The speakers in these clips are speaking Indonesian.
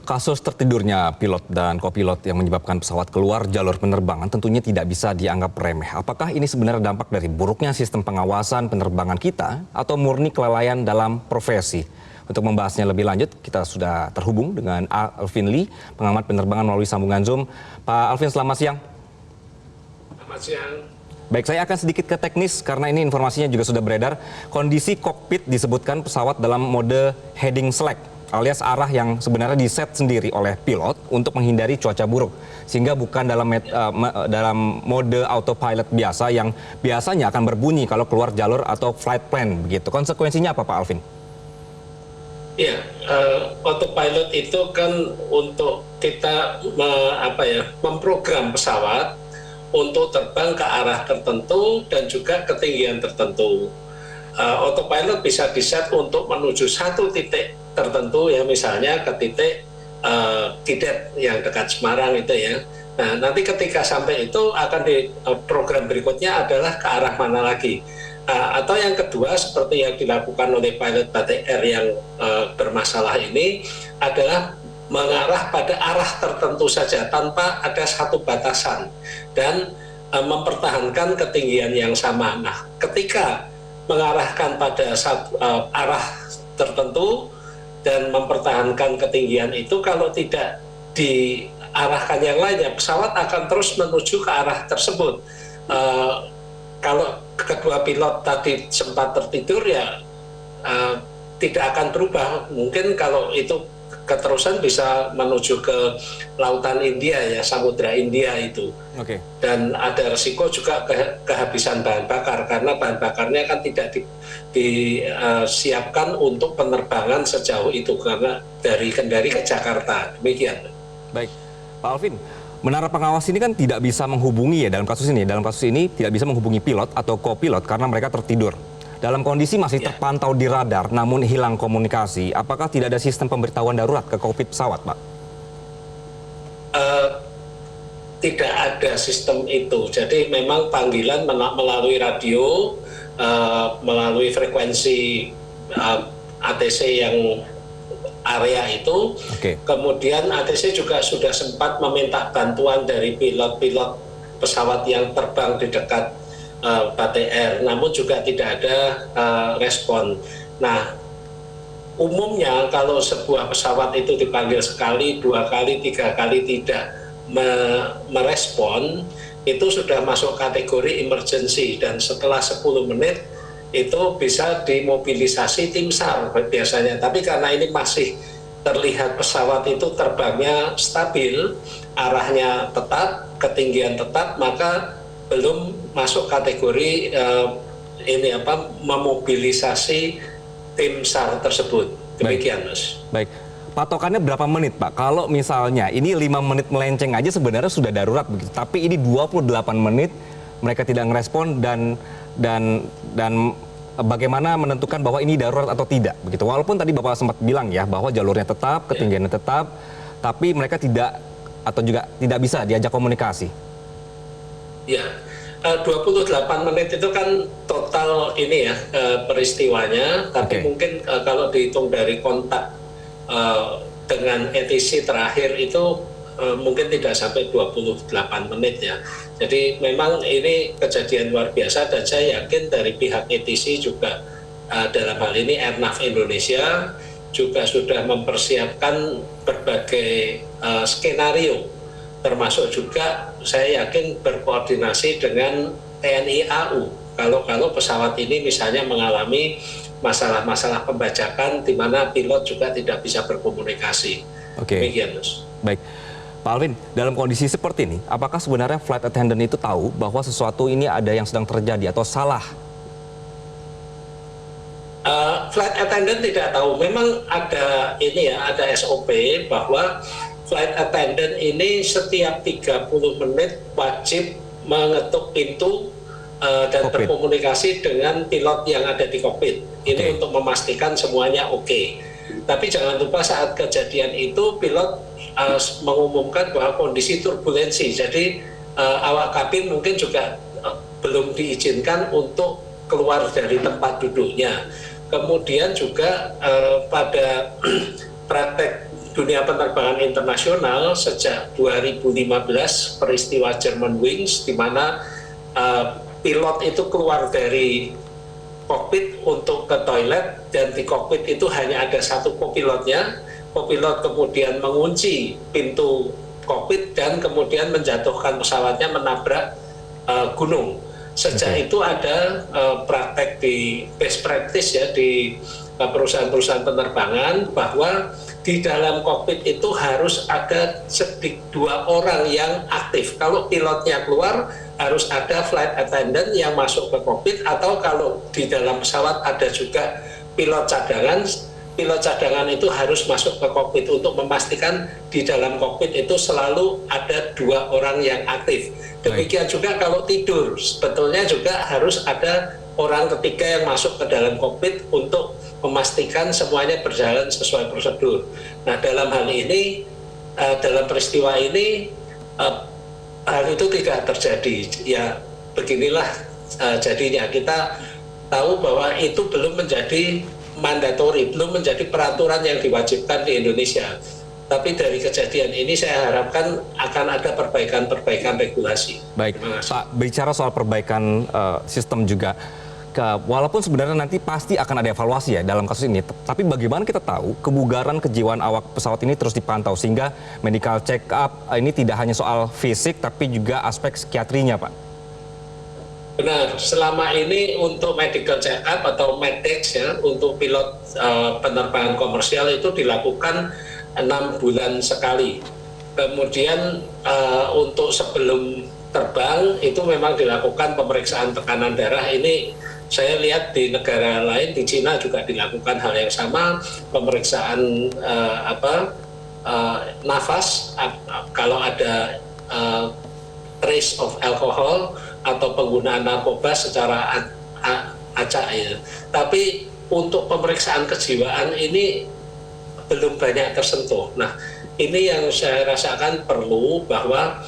Kasus tertidurnya pilot dan kopilot yang menyebabkan pesawat keluar jalur penerbangan tentunya tidak bisa dianggap remeh. Apakah ini sebenarnya dampak dari buruknya sistem pengawasan penerbangan kita atau murni kelalaian dalam profesi? Untuk membahasnya lebih lanjut, kita sudah terhubung dengan Alvin Lee, pengamat penerbangan melalui sambungan Zoom. Pak Alvin, selamat siang. Selamat siang. Baik, saya akan sedikit ke teknis karena ini informasinya juga sudah beredar. Kondisi kokpit disebutkan pesawat dalam mode heading slack, alias arah yang sebenarnya diset sendiri oleh pilot untuk menghindari cuaca buruk. Sehingga bukan dalam mode autopilot biasa yang biasanya akan berbunyi kalau keluar jalur atau flight plan begitu. Konsekuensinya apa Pak Alvin? Ya, autopilot itu kan untuk kita memprogram pesawat untuk terbang ke arah tertentu dan juga ketinggian tertentu. Autopilot bisa diset untuk menuju satu titik tertentu, ya misalnya ke titik Tidet yang dekat Semarang itu ya. Nah, nanti ketika sampai itu akan di program berikutnya adalah ke arah mana lagi. Atau yang kedua seperti yang dilakukan oleh pilot Batik Air yang bermasalah ini adalah mengarah pada arah tertentu saja tanpa ada satu batasan dan mempertahankan ketinggian yang sama. Nah, ketika mengarahkan pada satu arah tertentu dan mempertahankan ketinggian itu, kalau tidak diarahkan yang lainnya, pesawat akan terus menuju ke arah tersebut. Kalau kedua pilot tadi sempat tertidur, ya tidak akan berubah. Mungkin kalau itu keterusan bisa menuju ke lautan India ya, Samudra India itu. Oke. Dan ada resiko juga kehabisan bahan bakar karena bahan bakarnya kan tidak disiapkan untuk penerbangan sejauh itu karena dari Kendari ke Jakarta. Demikian. Baik, Pak Alvin. Menara pengawas ini kan tidak bisa menghubungi ya dalam kasus ini. Dalam kasus ini tidak bisa menghubungi pilot atau kopilot karena mereka tertidur. Dalam kondisi masih terpantau di radar namun hilang komunikasi, apakah tidak ada sistem pemberitahuan darurat ke kokpit pesawat, Pak? Tidak ada sistem itu. Jadi memang panggilan melalui radio, melalui frekuensi ATC yang area itu. Oke. Kemudian ATC juga sudah sempat meminta bantuan dari pilot-pilot pesawat yang terbang di dekat Batik Air, namun juga tidak ada respon. Nah, umumnya kalau sebuah pesawat itu dipanggil sekali, 2 kali, 3 kali tidak merespon, itu sudah masuk kategori emergency dan setelah 10 menit itu bisa dimobilisasi tim SAR biasanya. Tapi karena ini masih terlihat pesawat itu terbangnya stabil, arahnya tetap, ketinggian tetap, maka belum masuk kategori memobilisasi tim SAR tersebut. Demikian, Mas. Baik. Patokannya berapa menit, Pak? Kalau misalnya ini 5 menit melenceng aja sebenarnya sudah darurat begitu. Tapi ini 28 menit mereka tidak ngerespon dan bagaimana menentukan bahwa ini darurat atau tidak begitu. Walaupun tadi Bapak sempat bilang ya bahwa jalurnya tetap, ketinggiannya tetap, tapi mereka tidak atau juga tidak bisa diajak komunikasi. Ya, 28 menit itu kan total ini ya peristiwanya, tapi mungkin kalau dihitung dari kontak dengan ATC terakhir itu mungkin tidak sampai 28 menit ya. Jadi memang ini kejadian luar biasa dan saya yakin dari pihak ATC juga dalam hal ini Airnav Indonesia juga sudah mempersiapkan berbagai skenario, termasuk juga saya yakin berkoordinasi dengan TNI AU kalau pesawat ini misalnya mengalami masalah-masalah pembajakan di mana pilot juga tidak bisa berkomunikasi. Oke. Demikian, Mas. Baik. Pak Alvin, dalam kondisi seperti ini, apakah sebenarnya flight attendant itu tahu bahwa sesuatu ini ada yang sedang terjadi atau salah? Flight attendant tidak tahu. Memang ada ini ya, ada SOP bahwa flight attendant ini setiap 30 menit wajib mengetuk pintu dan berkomunikasi dengan pilot yang ada di kokpit. Ini untuk memastikan semuanya oke. Tapi jangan lupa saat kejadian itu pilot mengumumkan bahwa kondisi turbulensi. Jadi awak kabin mungkin juga belum diizinkan untuk keluar dari tempat duduknya. Kemudian juga pada praktek dunia penerbangan internasional sejak 2015 peristiwa Germanwings di mana pilot itu keluar dari kokpit untuk ke toilet dan di kokpit itu hanya ada satu kopilotnya. Kopilot kemudian mengunci pintu kokpit dan kemudian menjatuhkan pesawatnya menabrak gunung. Sejak itu ada praktek di best practice ya di perusahaan-perusahaan penerbangan bahwa di dalam kokpit itu harus ada dua orang yang aktif. Kalau pilotnya keluar harus ada flight attendant yang masuk ke kokpit, atau kalau di dalam pesawat ada juga pilot cadangan. Pilot cadangan itu harus masuk ke kokpit untuk memastikan di dalam kokpit itu selalu ada dua orang yang aktif. Demikian juga kalau tidur, sebetulnya juga harus ada orang ketiga yang masuk ke dalam kokpit untuk memastikan semuanya berjalan sesuai prosedur. Nah, dalam hal ini, dalam peristiwa ini, hal itu tidak terjadi. Ya, beginilah jadinya. Kita tahu bahwa itu belum menjadi mandatori, belum menjadi peraturan yang diwajibkan di Indonesia. Tapi dari kejadian ini saya harapkan akan ada perbaikan-perbaikan regulasi. Baik, Pak, bicara soal perbaikan sistem juga, walaupun sebenarnya nanti pasti akan ada evaluasi ya dalam kasus ini, tapi bagaimana kita tahu kebugaran kejiwaan awak pesawat ini terus dipantau sehingga medical check up ini tidak hanya soal fisik tapi juga aspek psikiatrinya, Pak? Benar, selama ini untuk medical check up atau meddex ya, untuk pilot penerbangan komersial itu dilakukan 6 bulan sekali. Kemudian untuk sebelum terbang itu memang dilakukan pemeriksaan tekanan darah. Ini saya lihat di negara lain, di Cina juga dilakukan hal yang sama, pemeriksaan nafas, kalau ada trace of alcohol atau penggunaan narkoba secara acak ya. Tapi untuk pemeriksaan kejiwaan ini belum banyak tersentuh. Nah, ini yang saya rasakan perlu bahwa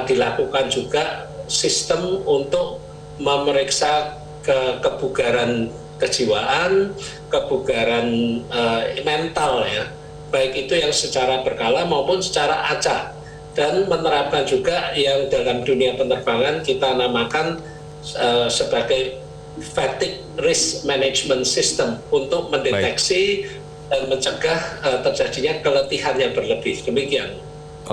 dilakukan juga sistem untuk memeriksa kebugaran kejiwaan, kebugaran mental ya, baik itu yang secara berkala maupun secara acak. Dan menerapkan juga yang dalam dunia penerbangan kita namakan sebagai fatigue risk management system untuk mendeteksi dan mencegah terjadinya keletihan yang berlebih. Demikian.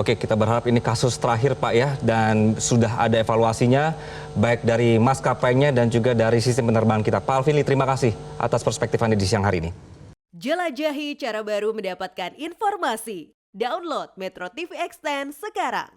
Oke, kita berharap ini kasus terakhir, Pak ya, dan sudah ada evaluasinya baik dari maskapainya dan juga dari sistem penerbangan kita. Pak Alvin Lee, terima kasih atas perspektif Anda di siang hari ini. Jelajahi cara baru mendapatkan informasi. Download Metro TV Extend sekarang.